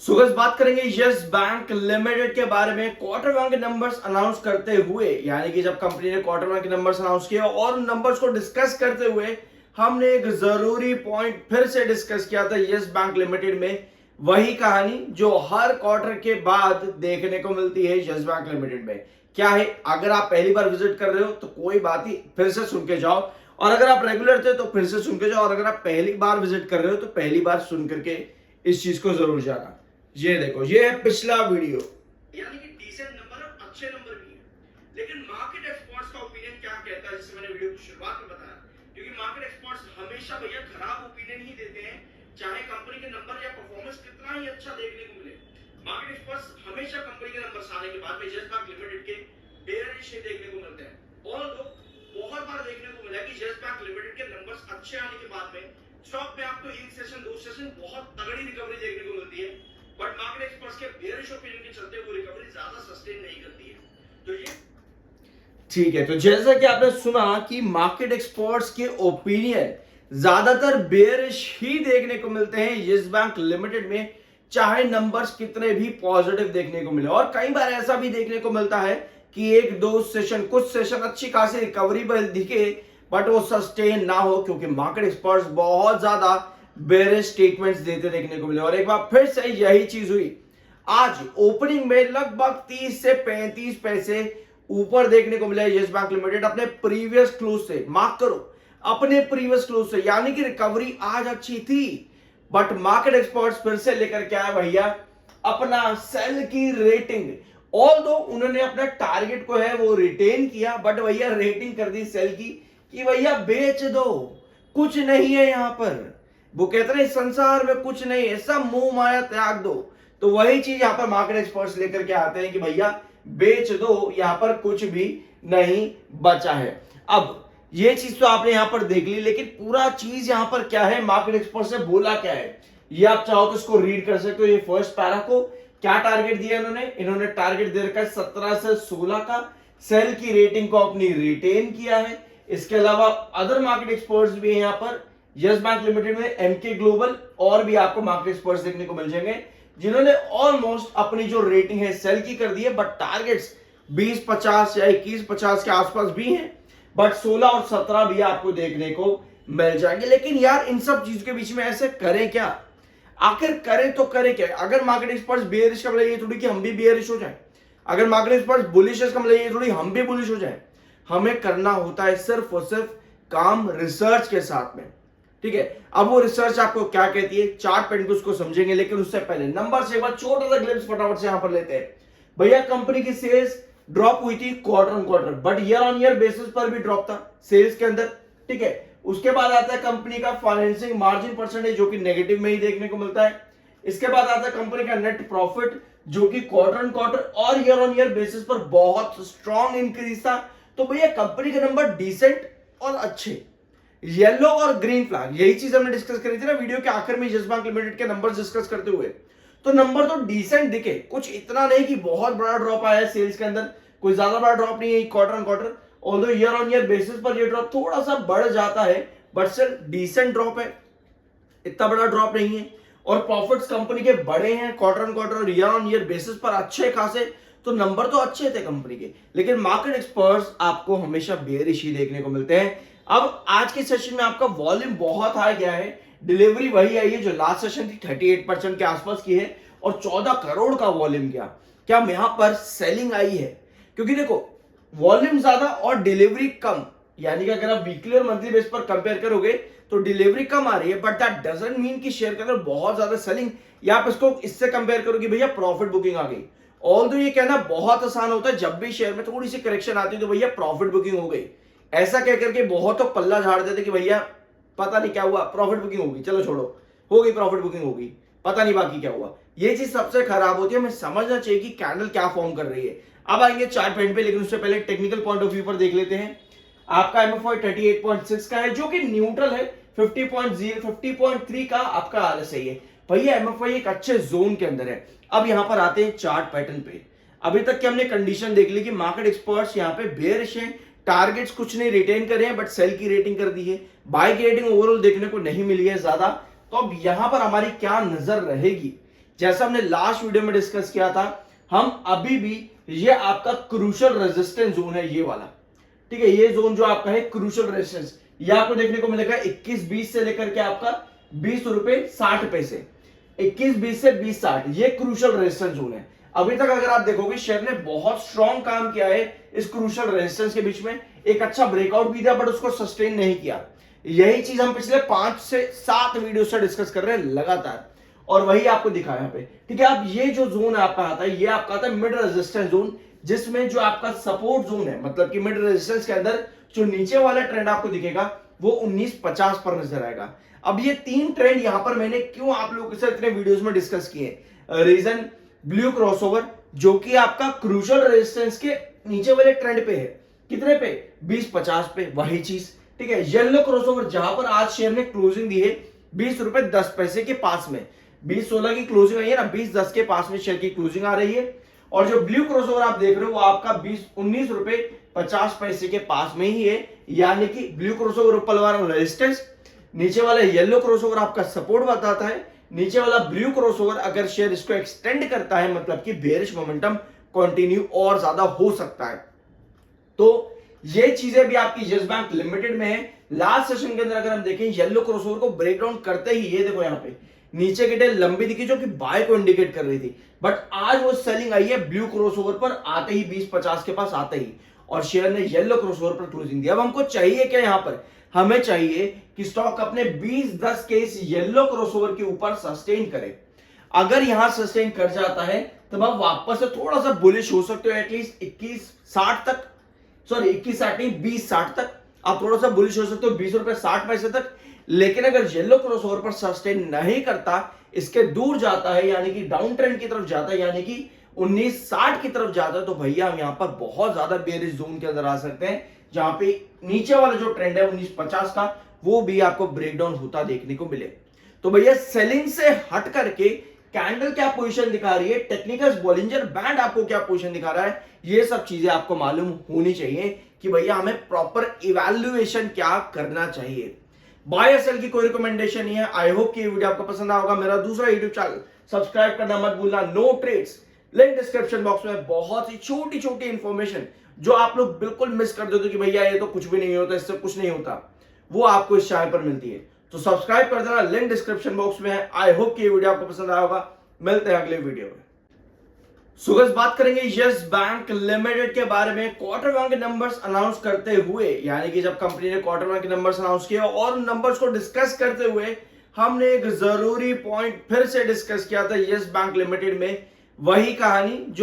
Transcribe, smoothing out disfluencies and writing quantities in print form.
सुगस बात करेंगे yes bank limited के बारे में। क्वार्टर वन के नंबर्स अनाउंस करते हुए, यानी कि जब कंपनी ने क्वार्टर वन के नंबर्स अनाउंस किए और नंबर्स को डिस्कस करते हुए हमने एक जरूरी पॉइंट फिर से डिस्कस किया था यस बैंक लिमिटेड में। वही कहानी जो हर क्वार्टर के बाद देखने को मिलती है यस बैंक लिमिटेड में। क्या है, अगर आप पहली बार विजिट कर रहे हो तो कोई बात ही, फिर से सुन के जाओ, और अगर आप रेगुलर थे तो फिर से सुन के जाओ, और अगर आप पहली बार विजिट कर रहे हो तो पहली बार सुन करके इस चीज को जरूर जाना। ये देखो, ये है पिछला वीडियो, यानी कि डिसेंट नंबर और अच्छे नंबर भी है, लेकिन मार्केट एक्सपर्ट्स का ओपिनियन क्या कहता है, जिससे मैंने वीडियो की शुरुआत में बताया। क्योंकि मार्केट एक्सपर्ट्स हमेशा भैया खराब ओपिनियन ही देते हैं, चाहे कंपनी के नंबर या परफॉर्मेंस कितना ही अच्छा देखने को मिले। मार्केट एक्सपर्ट्स हमेशा कंपनी के नंबर आने के बाद में यस बैंक लिमिटेड के बेयरिश देखने को मिलते हैं। और बहुत बार देखने को मिला कि यस बैंक लिमिटेड के नंबर्स अच्छे आने के बाद में स्टॉक में आपको एक सेशन दो सेशन बहुत तगड़ी रिकवरी देखने को मिलती है, बट मार्केट एक्सपर्ट्स के बेयरिश ओपिनियन के चलते वो रिकवरी ज्यादा सस्टेन नहीं करती है। तो ये ठीक है, तो जैसा कि आपने सुना कि मार्केट एक्सपर्ट्स के ओपिनियन ज्यादातर बेयरिश ही देखने को मिलते हैं यस बैंक लिमिटेड में, चाहे नंबर्स कितने भी पॉजिटिव देखने को मिले। और कई बार ऐसा भी देखने को मिलता है कि एक दो सेशन, कुछ सेशन अच्छी खासी रिकवरी दिखे, बट वो सस्टेन ना हो, क्योंकि मार्केट एक्सपर्ट्स बहुत ज्यादा बेयरिश स्टेटमेंट्स देते देखने को मिले। और एक बार फिर से यही चीज हुई आज ओपनिंग में, लगभग 30 से 35 पैसे ऊपर देखने को मिला यस बैंक लिमिटेड अपने प्रीवियस क्लोज से। मार्क करो, अपने प्रीवियस क्लोज से, यानी कि रिकवरी आज अच्छी थी, बट मार्केट एक्सपर्ट्स फिर से लेकर के आया भैया अपना सेल की रेटिंग। ऑल्दो उन्होंने अपना टारगेट को है वो रिटेन किया, बट भैया रेटिंग कर दी सेल की कि भैया बेच दो, कुछ नहीं है यहां पर। वो कहते हैं संसार में कुछ नहीं है, सब मोह माया त्याग दो। तो वही चीज यहां पर मार्केट एक्सपर्ट्स लेकर के आते हैं कि भैया बेच दो, यहां पर कुछ भी नहीं बचा है। अब ये चीज तो आपने यहां पर देख ली, लेकिन पूरा चीज यहां पर क्या है, मार्केट एक्सपर्ट्स ने बोला क्या है, ये आप चाहो तो इसको रीड कर सकते हो। ये फर्स्ट पैरा को क्या टारगेट दिया इन्होंने टारगेट दे रखा है 17 से 16 का। सेल की रेटिंग को अपनी रिटेन किया है। इसके अलावा अदर मार्केट एक्सपर्ट्स भी है यहाँ पर यस बैंक लिमिटेड में, एमके ग्लोबल, और भी आपको मार्केट एक्सपर्ट्स देखने को मिल जाएंगे जिन्होंने ऑलमोस्ट अपनी जो रेटिंग है सेल की कर दी है, बट टारगेट्स 20-50 या 21-50 के आसपास भी हैं, बट 16 और 17 भी आपको देखने को मिल जाएंगे। लेकिन यार इन सब चीजों के बीच में ऐसे करें क्या, आखिर करें तो करें क्या। अगर मार्केट एक्सपर्ट्स बेयरिश का मतलब ये थोड़ी कि हम भी बेयरिश हो जाए, अगर मार्केट एक्सपर्ट्स बुलिश का मतलब ये थोड़ी हम भी बुलिश हो जाए। हमें करना होता है सिर्फ और सिर्फ काम रिसर्च के साथ में, ठीक है। अब वो रिसर्च आपको क्या कहती है, चार्ट पेन पे उसको समझेंगे, लेकिन उससे पहले नंबर से एक बार छोटा सा ग्लिम्स फटाफट से यहां पर लेते हैं। भैया कंपनी की सेल्स ड्रॉप हुई थी quarter on quarter, but year on year basis पर भी ड्रॉप था सेल्स के अंदर, ठीक है। उसके बाद आता है कंपनी का फाइनेंसिंग मार्जिन परसेंटेज, जो कि नेगेटिव में ही देखने को मिलता है। इसके बाद आता है कंपनी का नेट प्रॉफिट, जो कि क्वार्टर ऑन क्वार्टर और ईयर ऑन ईयर बेसिस पर बहुत स्ट्रॉन्ग इंक्रीज था। तो भैया कंपनी के नंबर डिसेंट और अच्छे, येलो और ग्रीन फ्लैग, यही चीज हमने डिस्कस करी थी ना वीडियो के आखिर में यस बैंक लिमिटेड के नंबर्स डिस्कस करते हुए। तो नंबर तो डिसेंट दिखे, कुछ इतना नहीं कि बहुत बड़ा ड्रॉप आया है सेल्स के अंदर, कोई ज्यादा बड़ा ड्रॉप नहीं है quarter on quarter, although year on year basis पर ये ड्रॉप थोड़ा सा बढ़ जाता है, बट स्टिल डिसेंट ड्रॉप है, इतना बड़ा ड्रॉप नहीं है। और प्रॉफिट्स कंपनी के बड़े हैं क्वार्टर ऑन क्वार्टर और ईयर ऑन ईयर बेसिस पर अच्छे खासे, तो नंबर तो अच्छे थे कंपनी के, लेकिन मार्केट एक्सपर्ट्स आपको हमेशा बेयरिश ही देखने को मिलते हैं। अब आज के सेशन में आपका वॉल्यूम बहुत हाई गया है, डिलीवरी वही आई है जो लास्ट सेशन थी 38% के आसपास की है, और 14 करोड़ का वॉल्यूम गया। क्या यहां पर सेलिंग आई है, क्योंकि देखो वॉल्यूम ज्यादा और डिलीवरी कम, यानी कि अगर आप वीकली और मंथली बेस पर कंपेयर करोगे तो डिलीवरी कम आ रही है, बट दैट डजंट मीन कि शेयर के अंदर बहुत ज्यादा सेलिंग, या आप इसको इससे कंपेयर करोगे भैया प्रॉफिट बुकिंग आ गई। ऑल्दो ये कहना बहुत आसान होता है, जब भी शेयर में थोड़ी सी करेक्शन आती है तो भैया प्रॉफिट बुकिंग हो गई, ऐसा कह करके बहुत तो पल्ला झाड़ देते कि भैया पता नहीं क्या हुआ, प्रॉफिट बुकिंग होगी, चलो छोड़ो, हो गई प्रॉफिट बुकिंग होगी, पता नहीं बाकी क्या हुआ। ये चीज सबसे खराब होती है, हमें समझना चाहिए कि कैंडल क्या फॉर्म कर रही है। अब आएंगे चार्ट पेन पे, लेकिन उससे पहले टेक्निकल पॉइंट ऑफ व्यू पर देख लेते हैं। आपका एमएफआई 38.6 का है, जो कि न्यूट्रल है। 50.3 का आपका आरएसआई है। भैया एमएफआई एक अच्छे जोन के अंदर है। अब यहां पर आते हैं चार्ट पैटर्न पे। अभी तक की हमने कंडीशन देख ली कि मार्केट एक्सपर्ट्स यहां पे बेयरिश हैं, टारगेट्स कुछ नहीं रिटेन करे हैं, बट सेल की रेटिंग कर दी है, बाय की रेटिंग ओवरऑल देखने को नहीं मिली है ज्यादा। तो अब यहां पर हमारी क्या नजर रहेगी, जैसा हमने लास्ट वीडियो में डिस्कस किया था, हम अभी भी ये आपका क्रूशियल रेजिस्टेंस जोन है, ये वाला, ठीक है। ये जोन जो आपका है क्रूशियल रेजिस्टेंस, ये आपको देखने को मिलेगा 21.20 से लेकर के आपका 20 रुपए 60 पैसे, 21.20 से 20.60, ये क्रूशियल रेजिस्टेंस जोन है। अभी तक अगर आप देखोगे शेयर ने बहुत स्ट्रॉन्ग काम किया है इस क्रूशियल रेजिस्टेंस के बीच में, एक अच्छा ब्रेकआउट भी दिया बट उसको सस्टेन नहीं किया। यही चीज हम पिछले 5 से 7 वीडियो से डिस्कस कर रहे हैं लगातार, और वही आपको दिखा यहाँ पे, ठीक है। अब ये जो जोन आपका आता है, ये आपका आता है मिड रेजिस्टेंस जोन, जिसमें जो आपका सपोर्ट जोन है, मतलब कि मिड रेजिस्टेंस के अंदर जो नीचे वाला ट्रेंड आपको दिखेगा वो 19.50 पर नजर आएगा। अब ये 3 ट्रेंड यहां पर मैंने क्यों आप लोगों के साथ इतने वीडियोस में डिस्कस किए, रीजन ब्लू क्रॉसओवर जो कि आपका क्रूशियल रेजिस्टेंस के नीचे वाले ट्रेंड पे है, कितने पे, 20.50 पे, वही चीज, ठीक है। येलो क्रॉसओवर जहां पर आज शेयर ने क्लोजिंग दी है 20 रुपए 10 पैसे के पास में, 20.16 की क्लोजिंग आई है ना, 20.10 के पास में शेयर की क्लोजिंग आ रही है। और जो ब्लू क्रॉसओवर आप देख रहे हो वो आपका 19 रुपए 50 पैसे के पास में ही है, यानी कि ब्लू क्रॉसओवर ऊपर वाला रेजिस्टेंस, नीचे वाला येलो क्रॉसओवर आपका सपोर्ट बताता है, नीचे वाला ब्लू क्रॉसओवर अगर शेयर इसको एक्सटेंड करता है मतलब कि बेरिश मोमेंटम कंटिन्यू और ज्यादा हो सकता है। तो ये चीजें भी आपकी यस बैंक लिमिटेड में है। लास्ट सेशन के अंदर अगर हम देखें येलो क्रॉसओवर को ब्रेक डाउन करते ही, ये देखो यहाँ पे नीचे की टेल लंबी दिखी जो कि बाय को इंडिकेट कर रही थी, बट आज वो सेलिंग आई है ब्लू क्रॉसओवर पर आते ही 20.50 के पास आते ही, और शेयर ने येलो क्रॉसओवर पर क्लोजिंग दिया। अब हमको चाहिए क्या यहाँ पर, हमें चाहिए कि स्टॉक अपने 20-10 के इस येलो क्रॉसओवर के ऊपर सस्टेन करे। अगर यहां सस्टेन कर जाता है तब आप वापस से थोड़ा सा बुलिश हो सकते हो, एटलीस्ट 21.60 तक, सॉरी 21.60 नहीं 20.60 तक आप थोड़ा सा बुलिश हो सकते हो, 20 रुपए 60 पैसे तक। लेकिन अगर येलो क्रॉसओवर पर सस्टेन नहीं करता, इसके दूर जाता है, यानी कि डाउन ट्रेंड की तरफ जाता है, यानी कि 19.60 की तरफ जाता है, तो भैया हम यहां पर बहुत ज्यादा बेरिश जोन के अंदर आ सकते हैं, जहां पे नीचे वाला जो ट्रेंड है 19.50 का वो भी आपको ब्रेकडाउन होता देखने को मिले। तो भैया सेलिंग से हट करके कैंडल क्या पोजीशन दिखा रही है, टेक्निकल बॉलिंजर बैंड आपको क्या पोजीशन दिखा रहा है, ये सब चीजें आपको मालूम होनी चाहिए कि भैया हमें प्रॉपर इवैल्यूएशन क्या करना चाहिए। बाय सेल की कोई रिकमेंडेशन नहीं है। आई होप कि ये वीडियो आपको पसंद आएगा। मेरा दूसरा यूट्यूब चैनल सब्सक्राइब करना मत भूलना, no trades, link description box में बहुत ही छोटी छोटी इंफॉर्मेशन जो आप लोग बिल्कुल मिस कर देते हो कि भैया ये तो कुछ भी नहीं होता, इससे कुछ नहीं होता, वो आपको इस चैनल पर मिलती है। तो सब्सक्राइब कर देना, लिंक डिस्क्रिप्शन बॉक्स में है। आई होप कि ये वीडियो आपको पसंद आया होगा। मिलते हैं अगले वीडियो में। सुगस बात करेंगे यस बैंक लिमिटेड के बारे में। क्वार्टर वन के नंबर्स अनाउंस करते हुए, यानी कि जब कंपनी ने क्वार्टर वन के नंबर्स अनाउंस किए और नंबर्स को डिस्कस करते हुए हमने एक जरूरी पॉइंट फिर से डिस्कस किया था यस बैंक लिमिटेड में, वही कहानी जो